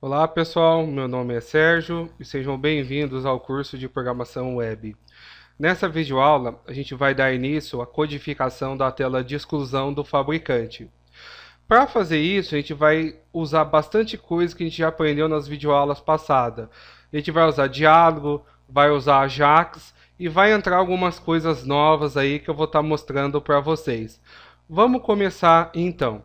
Olá pessoal, meu nome é Sérgio e sejam bem-vindos ao curso de Programação Web. Nessa videoaula, a gente vai dar início à codificação da tela de exclusão do fabricante. Para fazer isso, a gente vai usar bastante coisa que a gente já aprendeu nas videoaulas passadas. A gente vai usar diálogo, vai usar Ajax e vai entrar algumas coisas novas aí que eu vou estar mostrando para vocês. Vamos começar então.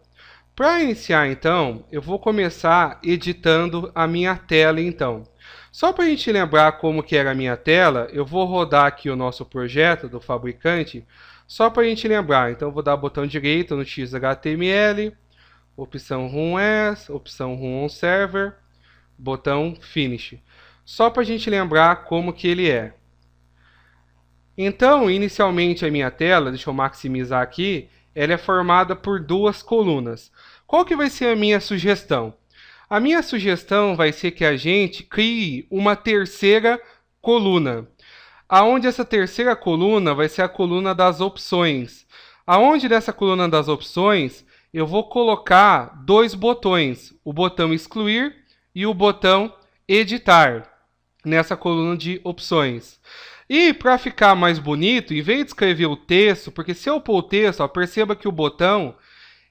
Para iniciar então, eu vou começar editando a minha tela então. Só para a gente lembrar como que era a minha tela, eu vou rodar aqui o nosso projeto do fabricante, só para a gente lembrar. Então eu vou dar botão direito no XHTML, opção Run As, opção Run on Server, botão Finish. Só para a gente lembrar como que ele é. Então, inicialmente a minha tela, deixa eu maximizar aqui, ela é formada por duas colunas. Qual que vai ser a minha sugestão? A minha sugestão vai ser que a gente crie uma terceira coluna. Aonde essa terceira coluna vai ser a coluna das opções. Aonde nessa coluna das opções eu vou colocar dois botões, o botão excluir e o botão editar, nessa coluna de opções. E para ficar mais bonito, em vez de escrever o texto, porque se eu pôr o texto, ó, perceba que o botão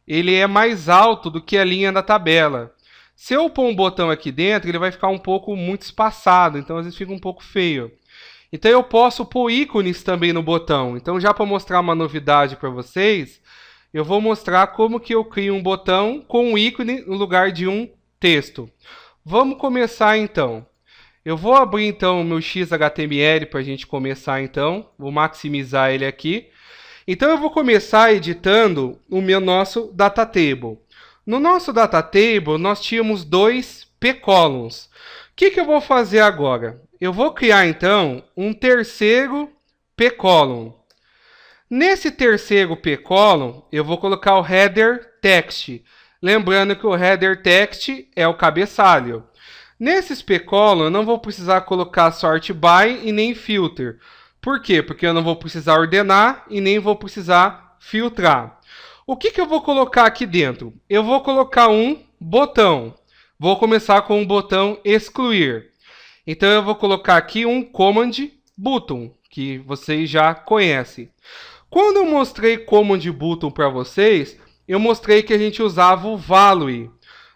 ele é mais alto do que a linha da tabela. Se eu pôr um botão aqui dentro, ele vai ficar um pouco muito espaçado, então às vezes fica um pouco feio. Então eu posso pôr ícones também no botão. Então já para mostrar uma novidade para vocês, eu vou mostrar como que eu crio um botão com um ícone no lugar de um texto. Vamos começar então. Eu vou abrir então o meu XHTML para a gente começar então. Vou maximizar ele aqui. Então eu vou começar editando o nosso data table. No nosso data table nós tínhamos dois p-columns. O que eu vou fazer agora? Eu vou criar então um terceiro p-column. Nesse terceiro p-column eu vou colocar o header text. Lembrando que o header text é o cabeçalho. Nesses p-column eu não vou precisar colocar sort by e nem filter. Por quê? Porque eu não vou precisar ordenar e nem vou precisar filtrar. O que eu vou colocar aqui dentro? Eu vou colocar um botão. Vou começar com o botão excluir. Então eu vou colocar aqui um command button, que vocês já conhecem. Quando eu mostrei command button para vocês, eu mostrei que a gente usava o value.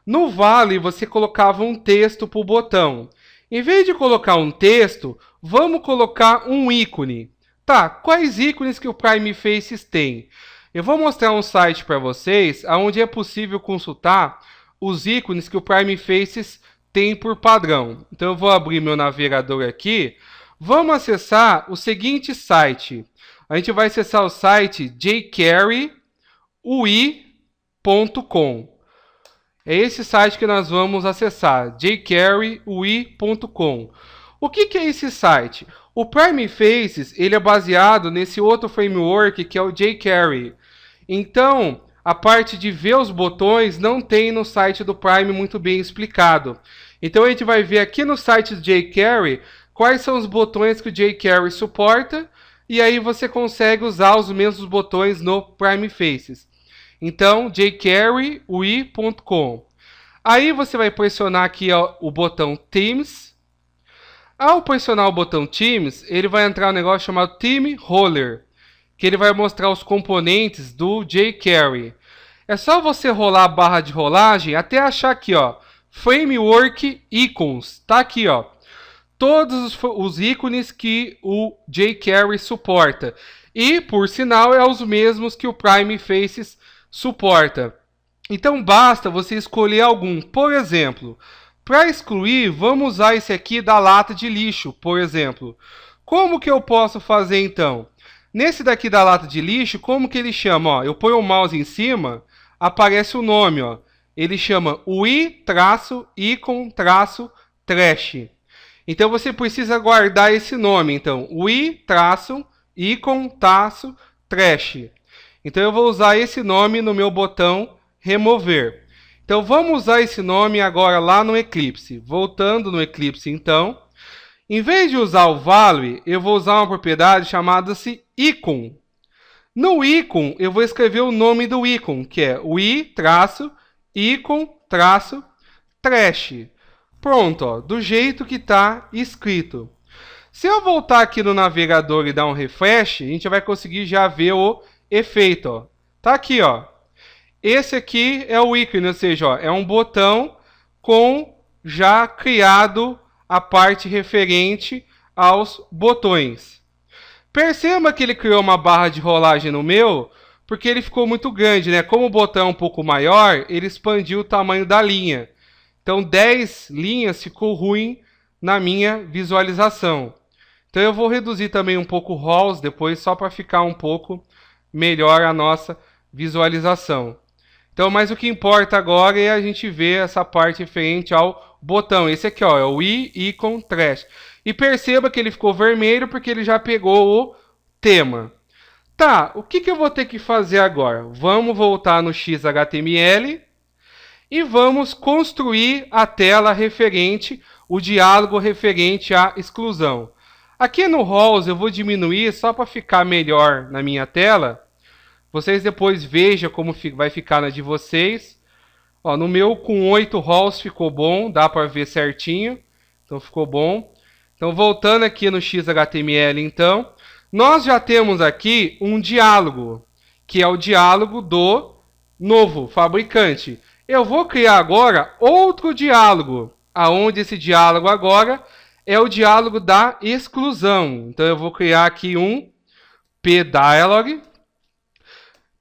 No value você colocava um texto para o botão. Em vez de colocar um texto, vamos colocar um ícone. Tá, quais ícones que o Prime Faces tem? Eu vou mostrar um site para vocês onde é possível consultar os ícones que o Prime Faces tem por padrão. Então eu vou abrir meu navegador aqui. Vamos acessar o seguinte site. A gente vai acessar o site jqueryui.com. É esse site que nós vamos acessar, jqueryui.com. O que é esse site? O Prime Faces ele é baseado nesse outro framework que é o jQuery. Então, a parte de ver os botões não tem no site do Prime muito bem explicado. Então, a gente vai ver aqui no site do jQuery quais são os botões que o jQuery suporta e aí você consegue usar os mesmos botões no Prime Faces. Então, jqueryui.com. Aí você vai pressionar aqui ó, o botão Themes. Ao pressionar o botão Themes, ele vai entrar um negócio chamado Theme Roller, que ele vai mostrar os componentes do jQuery. É só você rolar a barra de rolagem até achar aqui, ó, Framework Icons. Tá aqui, ó. Todos os ícones que o jQuery suporta. E, por sinal, é os mesmos que o Prime Faces suporta. Então basta você escolher algum. Por exemplo, para excluir, vamos usar esse aqui da lata de lixo, por exemplo. Como que eu posso fazer então? Nesse daqui da lata de lixo, como que ele chama? Ó, eu ponho o mouse em cima, aparece o nome. Ó. Ele chama ui-icon-trash. Então você precisa guardar esse nome. Então, ui-icon-trash. Então eu vou usar esse nome no meu botão remover. Então vamos usar esse nome agora lá no Eclipse. Voltando no Eclipse então. Em vez de usar o value, eu vou usar uma propriedade chamada-se icon. No icon eu vou escrever o nome do icon, que é ui-icon-trash. Pronto, ó, do jeito que está escrito. Se eu voltar aqui no navegador e dar um refresh, a gente vai conseguir já ver o efeito. Ó. Tá aqui, ó. Esse aqui é o ícone, ou seja, ó, é um botão com já criado a parte referente aos botões. Perceba que ele criou uma barra de rolagem no meu, porque ele ficou muito grande, né? Como o botão é um pouco maior, ele expandiu o tamanho da linha. Então 10 linhas ficou ruim na minha visualização. Então eu vou reduzir também um pouco o RAWs depois, só para ficar um pouco melhor a nossa visualização. Então, mas o que importa agora é a gente ver essa parte referente ao botão. Esse aqui, ó, é o Icon Trash. E perceba que ele ficou vermelho porque ele já pegou o tema. Tá, o que eu vou ter que fazer agora? Vamos voltar no XHTML e vamos construir a tela referente, o diálogo referente à exclusão. Aqui no Roles eu vou diminuir só para ficar melhor na minha tela. Vocês depois vejam como vai ficar na de vocês. Ó, no meu com 8 Roles ficou bom, dá para ver certinho. Então ficou bom. Então voltando aqui no XHTML então, nós já temos aqui um diálogo, que é o diálogo do novo fabricante. Eu vou criar agora outro diálogo, aonde esse diálogo agora é o diálogo da exclusão. Então eu vou criar aqui um pDialog,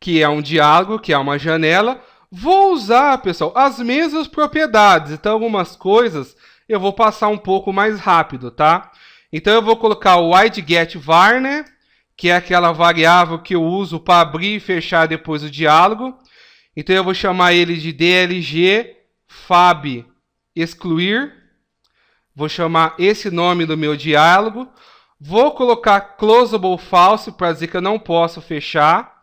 que é um diálogo, que é uma janela. Vou usar, pessoal, as mesmas propriedades. Então algumas coisas eu vou passar um pouco mais rápido, tá? Então eu vou colocar o widgetVar, né? Que é aquela variável que eu uso para abrir e fechar depois o diálogo. Então eu vou chamar ele de DLG Fab excluir. Vou chamar esse nome do meu diálogo. Vou colocar closable false para dizer que eu não posso fechar.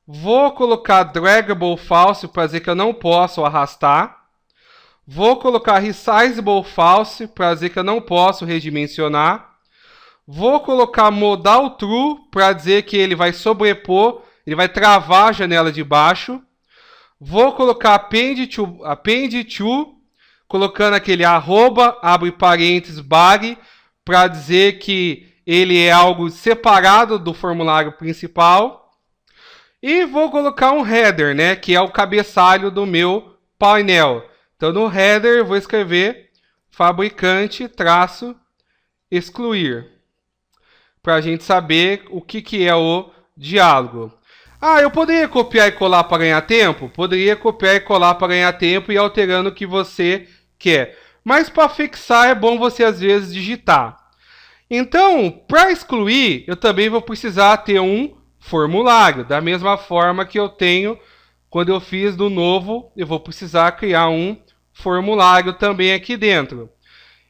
Vou colocar draggable false para dizer que eu não posso arrastar. Vou colocar resizable false para dizer que eu não posso redimensionar. Vou colocar modal true para dizer que ele vai sobrepor, ele vai travar a janela de baixo. Vou colocar append to, colocando aquele arroba, abre parênteses, bag, para dizer que ele é algo separado do formulário principal. E vou colocar um header, né, que é o cabeçalho do meu painel. Então no header eu vou escrever fabricante-excluir, para a gente saber o que é o diálogo. Ah, eu poderia copiar e colar para ganhar tempo? Poderia copiar e colar para ganhar tempo e ir alterando o que você quer. Mas para fixar é bom você às vezes digitar. Então, para excluir, eu também vou precisar ter um formulário. Da mesma forma que eu tenho quando eu fiz do novo, eu vou precisar criar um formulário também aqui dentro.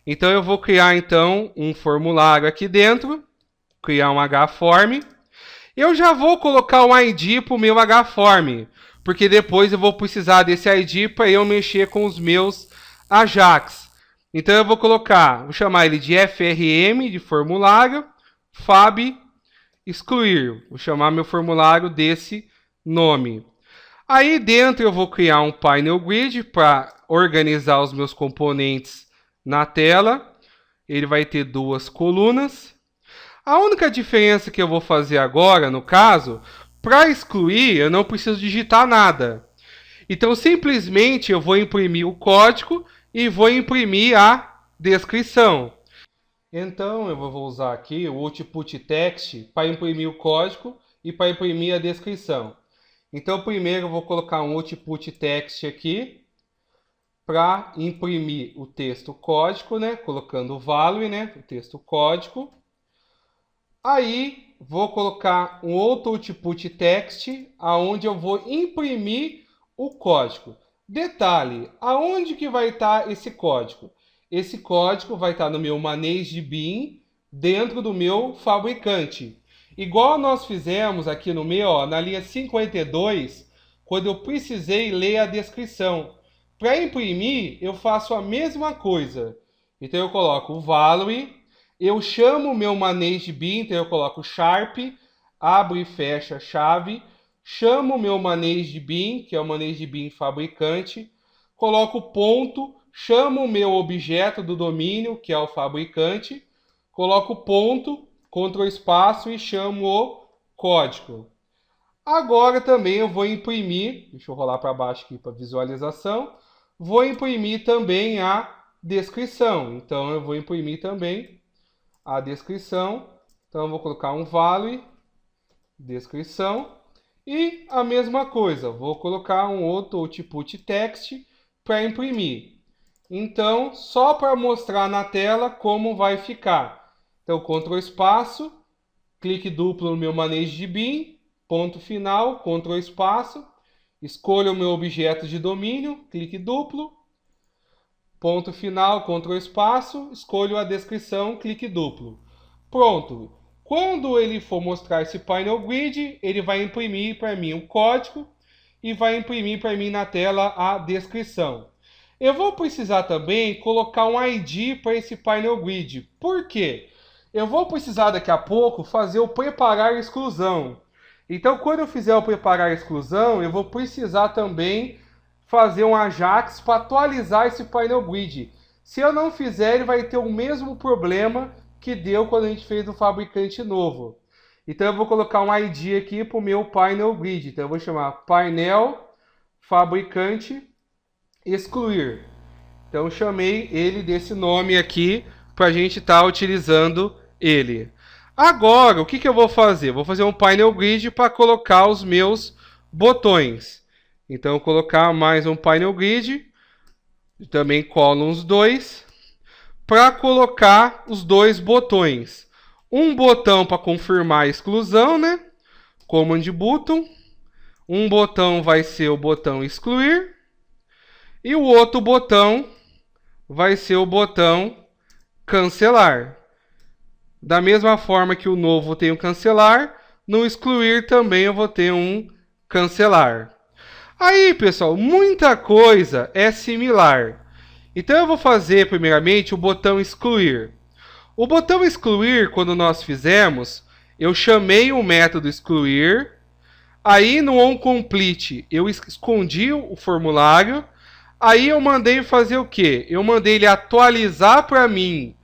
Então eu vou criar então um formulário aqui dentro, criar um hform. Eu já vou colocar um ID para o meu hform, porque depois eu vou precisar desse ID para eu mexer com os meus Ajax. Então eu vou chamar ele de FRM, de formulário, Fab excluir. Vou chamar meu formulário desse nome. Aí dentro eu vou criar um Painel Grid para organizar os meus componentes na tela. Ele vai ter duas colunas. A única diferença que eu vou fazer agora, no caso, para excluir, eu não preciso digitar nada. Então, simplesmente, eu vou imprimir o código e vou imprimir a descrição. Então, eu vou usar aqui o output text para imprimir o código e para imprimir a descrição. Então, primeiro eu vou colocar um output text aqui para imprimir o texto código, né? Colocando o value, né? O texto código. Aí vou colocar um outro output text, aonde eu vou imprimir o código. Detalhe, aonde que vai estar esse código? Esse código vai estar no meu ManageBin, dentro do meu fabricante. Igual nós fizemos aqui no meu, ó, na linha 52, quando eu precisei ler a descrição. Para imprimir, eu faço a mesma coisa. Então eu coloco o value. Eu chamo o meu ManageBin, então eu coloco sharp, abre e fecha chave, chamo o meu ManageBin, que é o ManageBin fabricante, coloco ponto, chamo o meu objeto do domínio, que é o fabricante, coloco ponto, Ctrl espaço e chamo o código. Agora também eu vou imprimir, deixa eu rolar para baixo aqui para visualização, vou imprimir também a descrição. Então eu vou imprimir também a descrição. Então eu vou colocar um vale, descrição, e a mesma coisa, vou colocar um outro output text para imprimir. Então, só para mostrar na tela como vai ficar. Então, Ctrl espaço, clique duplo no meu manejo de bin, ponto final, Ctrl espaço, escolha o meu objeto de domínio, clique duplo, ponto final, Ctrl espaço, escolho a descrição, clique duplo. Pronto. Quando ele for mostrar esse painel grid, ele vai imprimir para mim o código e vai imprimir para mim na tela a descrição. Eu vou precisar também colocar um ID para esse painel grid. Por quê? Eu vou precisar daqui a pouco fazer o preparar exclusão. Então, quando eu fizer o preparar exclusão, eu vou precisar também fazer um Ajax para atualizar esse painel grid. Se eu não fizer, ele vai ter o mesmo problema que deu quando a gente fez o fabricante novo. Então eu vou colocar um ID aqui para o meu painel grid. Então eu vou chamar painel fabricante excluir. Então eu chamei ele desse nome aqui para a gente estar utilizando ele. Agora, o que eu vou fazer? Vou fazer um painel grid para colocar os meus botões. Então eu vou colocar mais um painel grid, também columns 2. Para colocar os dois botões. Um botão para confirmar a exclusão, né? Command button. Um botão vai ser o botão excluir. E o outro botão vai ser o botão cancelar. Da mesma forma que o novo tem o cancelar, no excluir também eu vou ter um cancelar. Aí, pessoal, muita coisa é similar. Então eu vou fazer primeiramente o botão excluir. O botão excluir, quando nós fizemos, eu chamei o método excluir. Aí no onComplete eu escondi o formulário. Aí eu mandei fazer o quê? Eu mandei ele atualizar para mim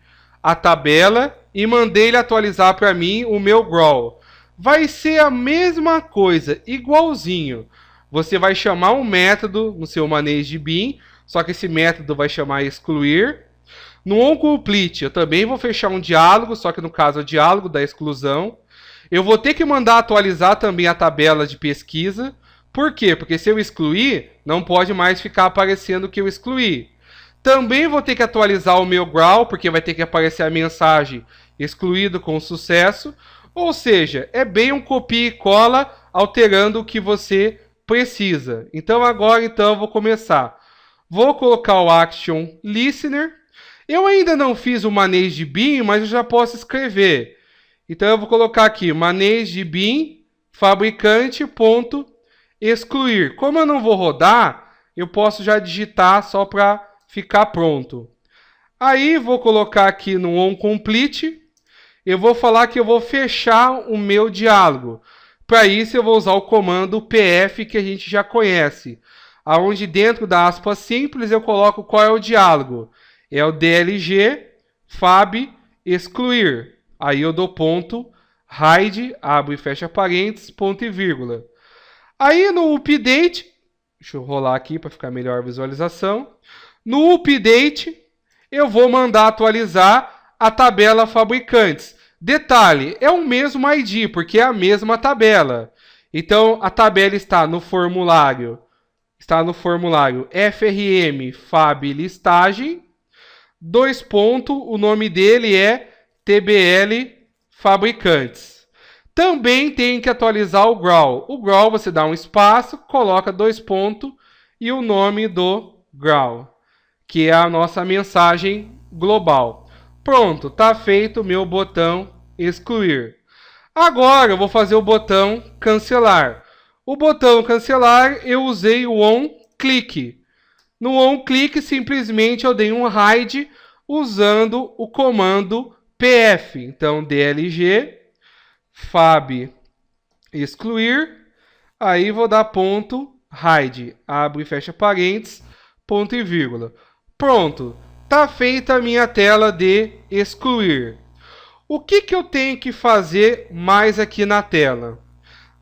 a tabela e mandei ele atualizar para mim o meu growl. Vai ser a mesma coisa, igualzinho. Você vai chamar um método no seu manejo de bin, só que esse método vai chamar excluir. No onComplete eu também vou fechar um diálogo, só que no caso é o diálogo da exclusão. Eu vou ter que mandar atualizar também a tabela de pesquisa. Por quê? Porque se eu excluir, não pode mais ficar aparecendo que eu excluí. Também vou ter que atualizar o meu growl, porque vai ter que aparecer a mensagem excluído com sucesso. Ou seja, é bem um copia e cola alterando o que você precisa. Então agora eu vou começar. Vou colocar o Action Listener. Eu ainda não fiz o manejo de bin, mas eu já posso escrever. Então eu vou colocar aqui manejo de bin fabricante.excluir. Como eu não vou rodar, eu posso já digitar só para ficar pronto. Aí vou colocar aqui no onComplete. Eu vou falar que eu vou fechar o meu diálogo. Para isso eu vou usar o comando pf que a gente já conhece. Onde dentro da aspa simples eu coloco qual é o diálogo. É o dlg fab excluir. Aí eu dou ponto, hide, abro e fecha parênteses, ponto e vírgula. Aí no update, deixa eu rolar aqui para ficar melhor a visualização. No update eu vou mandar atualizar a tabela fabricantes. Detalhe, é o mesmo ID, porque é a mesma tabela. Então a tabela está no formulário. Está no formulário FRM Fab Listagem. O nome dele é TBL Fabricantes. Também tem que atualizar o growl. O growl você dá um espaço, coloca 2 pontos e o nome do growl, que é a nossa mensagem global. Pronto, está feito o meu botão excluir. Agora eu vou fazer o botão cancelar. O botão cancelar eu usei o onClick. No onClick simplesmente eu dei um hide usando o comando pf. Então dlg fab excluir. Aí vou dar ponto hide, abro e fecha parênteses, ponto e vírgula. Pronto, está feita a minha tela de excluir. O que eu tenho que fazer mais aqui na tela?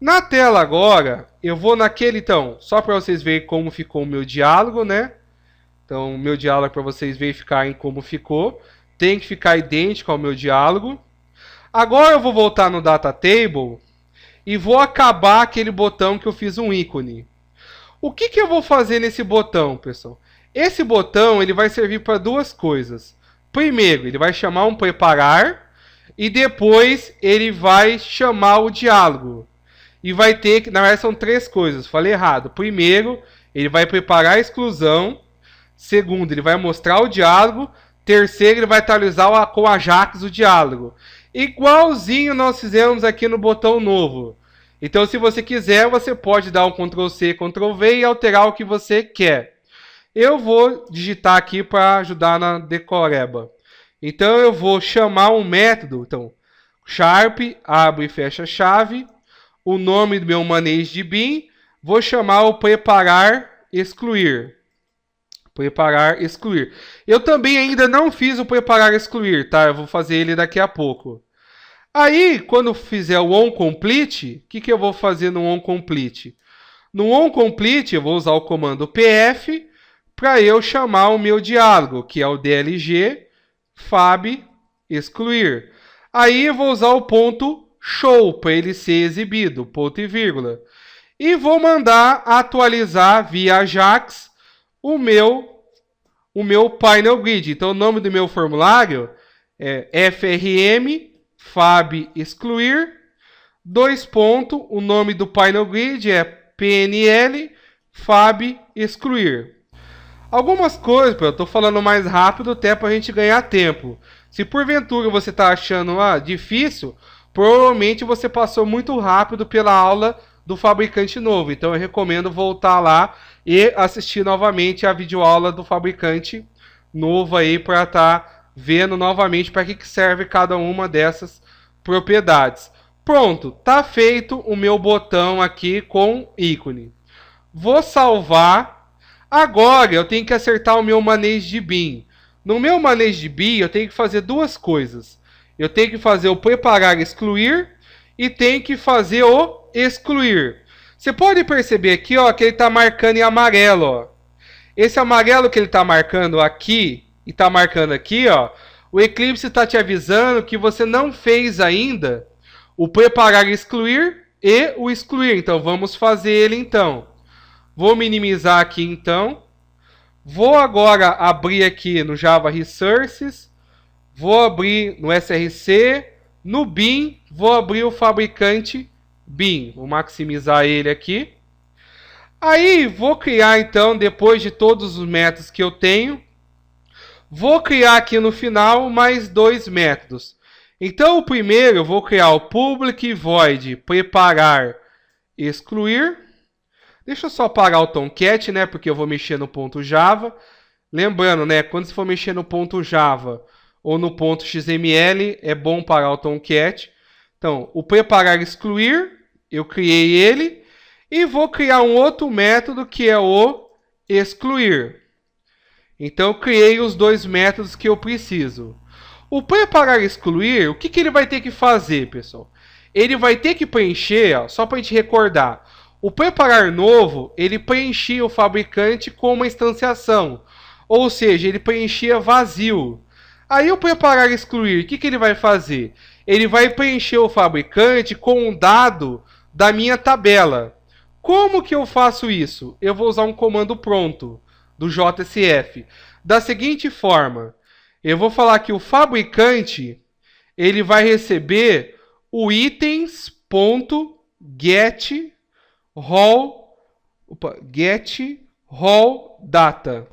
Na tela agora, eu vou naquele, então, só para vocês verem como ficou o meu diálogo, né? Então, o meu diálogo para vocês verificarem como ficou. Tem que ficar idêntico ao meu diálogo. Agora eu vou voltar no Data Table e vou acabar aquele botão que eu fiz um ícone. O que eu vou fazer nesse botão, pessoal? Esse botão ele vai servir para duas coisas. Primeiro, ele vai chamar um preparar e depois ele vai chamar o diálogo. E vai ter, na verdade são três coisas, falei errado. Primeiro, ele vai preparar a exclusão. Segundo, ele vai mostrar o diálogo. Terceiro, ele vai atualizar com Ajax o diálogo. Igualzinho nós fizemos aqui no botão novo. Então, se você quiser, você pode dar um Ctrl+C, Ctrl+V e alterar o que você quer. Eu vou digitar aqui para ajudar na decoreba. Então, eu vou chamar um método. Então, Sharp, abre e fecha chave. O nome do meu manage de bin. Vou chamar o preparar excluir. Preparar excluir. Eu também ainda não fiz o preparar excluir, tá? Eu vou fazer ele daqui a pouco. Aí, quando fizer o onComplete, o que eu vou fazer no onComplete? No onComplete, eu vou usar o comando pf para eu chamar o meu diálogo, que é o dlg fab excluir. Aí eu vou usar o ponto show para ele ser exibido, ponto e vírgula. E vou mandar atualizar via Ajax o meu Painel Grid. Então, o nome do meu formulário é frm fab excluir, o nome do Painel Grid é pnl fab excluir. Algumas coisas, eu estou falando mais rápido até para a gente ganhar tempo. Se porventura você está achando difícil, provavelmente você passou muito rápido pela aula do fabricante novo. Então eu recomendo voltar lá e assistir novamente a videoaula do fabricante novo aí para estar vendo novamente para que serve cada uma dessas propriedades. Pronto, tá feito o meu botão aqui com ícone. Vou salvar. Agora eu tenho que acertar o meu manage de bin. No meu manage de bin eu tenho que fazer duas coisas. Eu tenho que fazer o preparar excluir e tenho que fazer o excluir. Você pode perceber aqui, ó, que ele está marcando em amarelo, ó. Esse amarelo que ele está marcando aqui e está marcando aqui, ó, o Eclipse está te avisando que você não fez ainda o preparar excluir e o excluir. Então vamos fazer ele então. Vou minimizar aqui então. Vou agora abrir aqui no Java Resources. Vou abrir no SRC. No bin, vou abrir o fabricante bin. Vou maximizar ele aqui. Aí, vou criar então, depois de todos os métodos que eu tenho, vou criar aqui no final mais dois métodos. Então, o primeiro, eu vou criar o public void preparar excluir. Deixa eu só parar o Tomcat, né, porque eu vou mexer no ponto Java. Lembrando, né, quando você for mexer no ponto Java ou no ponto XML, é bom parar o Tomcat. Então, o preparar excluir, eu criei ele. E vou criar um outro método que é o excluir. Então, eu criei os dois métodos que eu preciso. O preparar excluir, o que ele vai ter que fazer, pessoal? Ele vai ter que preencher, ó, só para a gente recordar. O preparar novo, ele preenchia o fabricante com uma instanciação. Ou seja, ele preenchia vazio. Aí o preparar excluir, o que ele vai fazer? Ele vai preencher o fabricante com um dado da minha tabela. Como que eu faço isso? Eu vou usar um comando pronto do JSF. Da seguinte forma, eu vou falar que o fabricante ele vai receber o getRollData.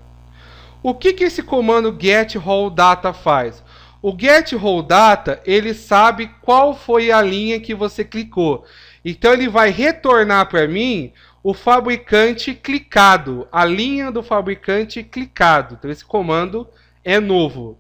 O que esse comando getRollData faz? O getRollData ele sabe qual foi a linha que você clicou. Então ele vai retornar para mim o fabricante clicado, a linha do fabricante clicado. Então esse comando é novo.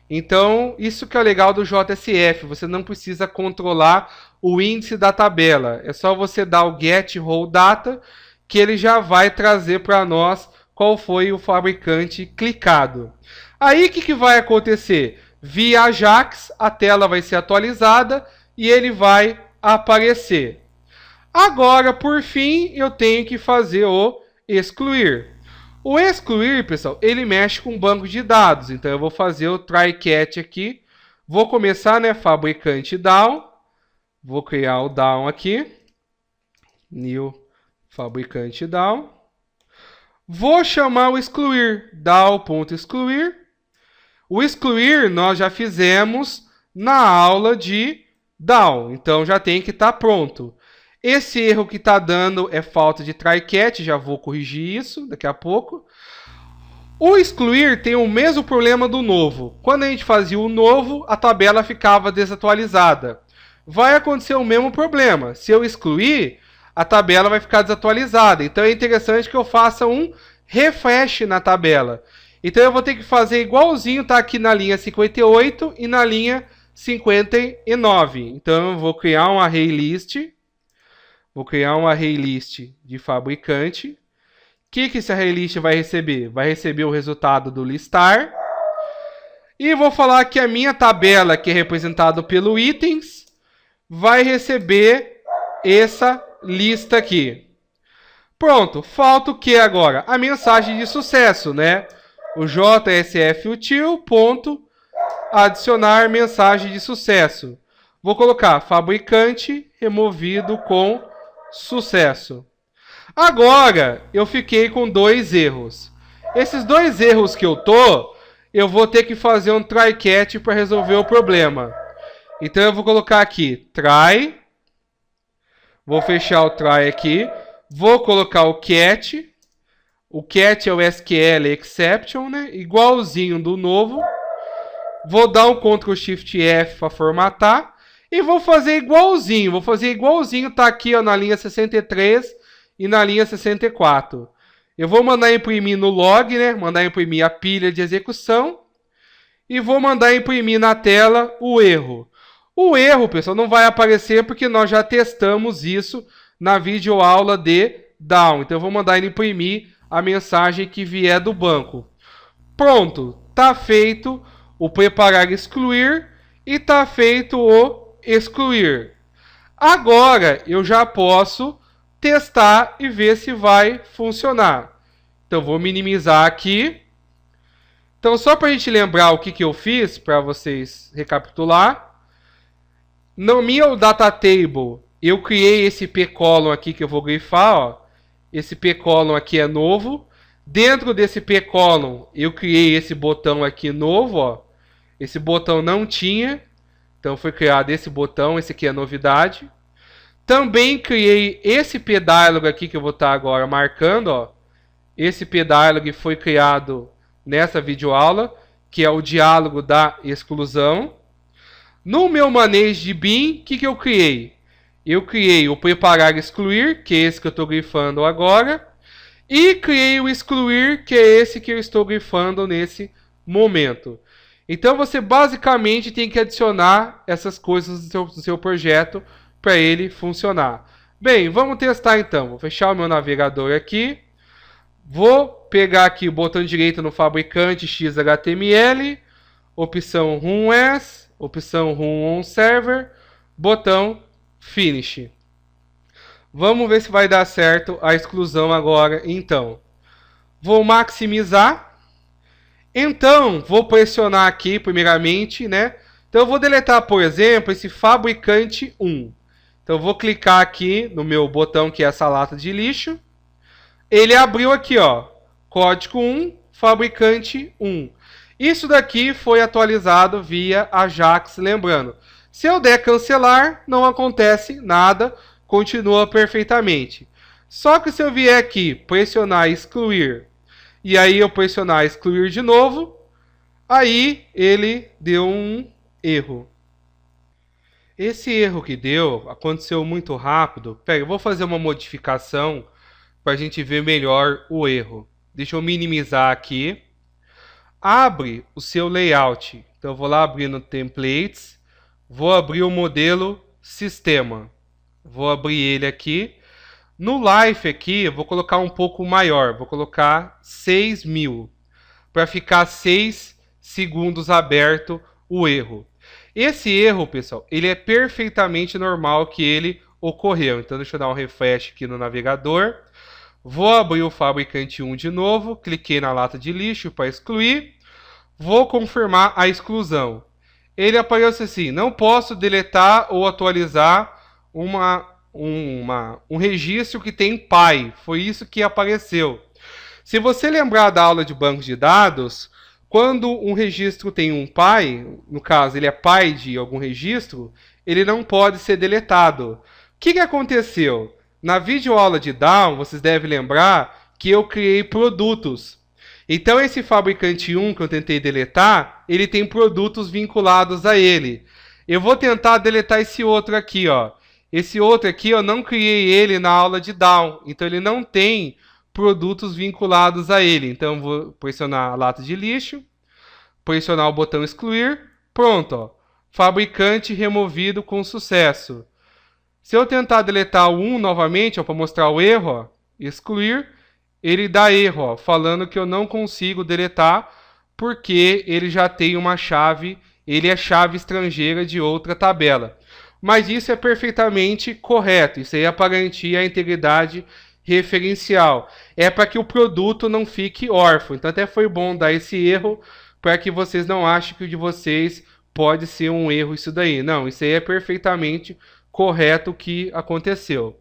Então isso que é legal do JSF, você não precisa controlar o índice da tabela. É só você dar o getRollData que ele já vai trazer para nós qual foi o fabricante clicado. Aí o que vai acontecer? Via Ajax, a tela vai ser atualizada e ele vai aparecer. Agora, por fim, eu tenho que fazer o excluir. O excluir, pessoal, ele mexe com banco de dados. Então, eu vou fazer o try catch aqui. Vou começar, né, fabricante down. Vou criar o down aqui. New fabricante down. Vou chamar o excluir, down.excluir. O excluir nós já fizemos na aula de down, então já tem que estar pronto. Esse erro que está dando é falta de try catch, já vou corrigir isso daqui a pouco. O excluir tem o mesmo problema do novo. Quando a gente fazia o novo, a tabela ficava desatualizada. Vai acontecer o mesmo problema. Se eu excluir, a tabela vai ficar desatualizada. Então é interessante que eu faça um refresh na tabela. Então eu vou ter que fazer igualzinho, tá aqui na linha 58 e na linha 59. Então eu vou criar um array list. Vou criar um array list de fabricante. O que esse array list vai receber? Vai receber o resultado do listar. E vou falar que a minha tabela, que é representada pelo itens, vai receber essa lista aqui. Pronto, falta o que agora? A mensagem de sucesso, né? O JSF util, ponto, adicionar mensagem de sucesso. Vou colocar fabricante removido com sucesso. Agora, eu fiquei com 2 erros. Esses 2 erros que eu vou ter que fazer um try catch para resolver o problema. Então, eu vou colocar aqui try. Vou fechar o try aqui. Vou colocar o catch. O catch é o SQL exception, né? Igualzinho do novo. Vou dar um Ctrl Shift F para formatar. E vou fazer igualzinho. Vou fazer igualzinho, tá aqui ó, na linha 63 e na linha 64. Eu vou mandar imprimir no log, né? Mandar imprimir a pilha de execução. E vou mandar imprimir na tela o erro. O erro, pessoal, não vai aparecer porque nós já testamos isso na videoaula de down. Então eu vou mandar ele imprimir a mensagem que vier do banco. Pronto, está feito o preparar excluir e está feito o excluir. Agora eu já posso testar e ver se vai funcionar. Então vou minimizar aqui. Então só para a gente lembrar o que eu fiz, para vocês recapitular. No meu data table, eu criei esse p-column aqui que eu vou grifar, ó. Esse p-column aqui é novo. Dentro desse p-column, eu criei esse botão aqui novo, ó. Esse botão não tinha, então foi criado esse botão, esse aqui é novidade. Também criei esse p-dialog aqui que eu vou estar agora marcando, ó. Esse p-dialog foi criado nessa videoaula, que é o diálogo da exclusão. No meu manejo de bin, o que eu criei? Eu criei o preparar excluir, que é esse que eu estou grifando agora. E criei o excluir, que é esse que eu estou grifando nesse momento. Então você basicamente tem que adicionar essas coisas do seu projeto para ele funcionar. Bem, vamos testar então. Vou fechar o meu navegador aqui. Vou pegar aqui o botão direito no fabricante XHTML. Opção Run As. Opção Run On Server. Botão Finish. Vamos ver se vai dar certo a exclusão agora, então. Vou maximizar. Então, vou pressionar aqui, primeiramente, né? Então, eu vou deletar, por exemplo, esse fabricante 1. Então, eu vou clicar aqui no meu botão, que é essa lata de lixo. Ele abriu aqui, ó. Código 1, fabricante 1. Isso daqui foi atualizado via Ajax, lembrando. Se eu der cancelar, não acontece nada, continua perfeitamente. Só que se eu vier aqui, pressionar excluir, e aí eu pressionar excluir de novo, aí ele deu um erro. Esse erro que deu aconteceu muito rápido. Pera, eu vou fazer uma modificação para a gente ver melhor o erro. Deixa eu minimizar aqui. Abre o seu layout. Então eu vou lá abrir no Templates. Vou abrir o modelo Sistema. Vou abrir ele aqui. No life aqui, eu vou colocar um pouco maior, vou colocar 6.000, para ficar 6 segundos aberto o erro. Esse erro, pessoal, ele é perfeitamente normal que ele ocorreu. Então, deixa eu dar um refresh aqui no navegador. Vou abrir o Fabricante 1 de novo, cliquei na lata de lixo para excluir. Vou confirmar a exclusão. Ele aparece assim: não posso deletar ou atualizar um registro que tem pai. Foi isso que apareceu. Se você lembrar da aula de banco de dados, quando um registro tem um pai, no caso ele é pai de algum registro, ele não pode ser deletado. O que aconteceu? Na videoaula de Down, vocês devem lembrar que eu criei produtos. Então esse Fabricante 1 que eu tentei deletar, ele tem produtos vinculados a ele. Eu vou tentar deletar esse outro aqui, ó. Esse outro aqui eu não criei ele na aula de Down, então ele não tem produtos vinculados a ele. Então eu vou pressionar a lata de lixo, pressionar o botão excluir, pronto, ó. Fabricante removido com sucesso. Se eu tentar deletar o 1 novamente, para mostrar o erro, ó, excluir, ele dá erro, ó, falando que eu não consigo deletar porque ele já tem uma chave, ele é chave estrangeira de outra tabela. Mas isso é perfeitamente correto, isso aí é para garantir a integridade referencial. É para que o produto não fique órfão. Então até foi bom dar esse erro para que vocês não achem que o de vocês pode ser um erro isso daí. Não, isso aí é perfeitamente correto o que aconteceu.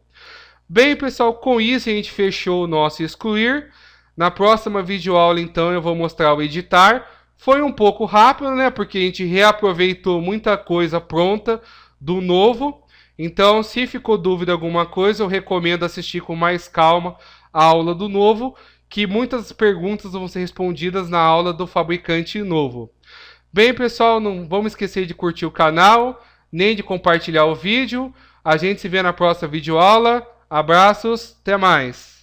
Bem, pessoal, com isso a gente fechou o nosso excluir. Na próxima videoaula, então, eu vou mostrar o editar. Foi um pouco rápido, né? Porque a gente reaproveitou muita coisa pronta do novo. Então, se ficou dúvida alguma coisa, eu recomendo assistir com mais calma a aula do novo, que muitas perguntas vão ser respondidas na aula do Fabricante novo. Bem, pessoal, não vamos esquecer de curtir o canal, nem de compartilhar o vídeo. A gente se vê na próxima videoaula. Abraços, até mais!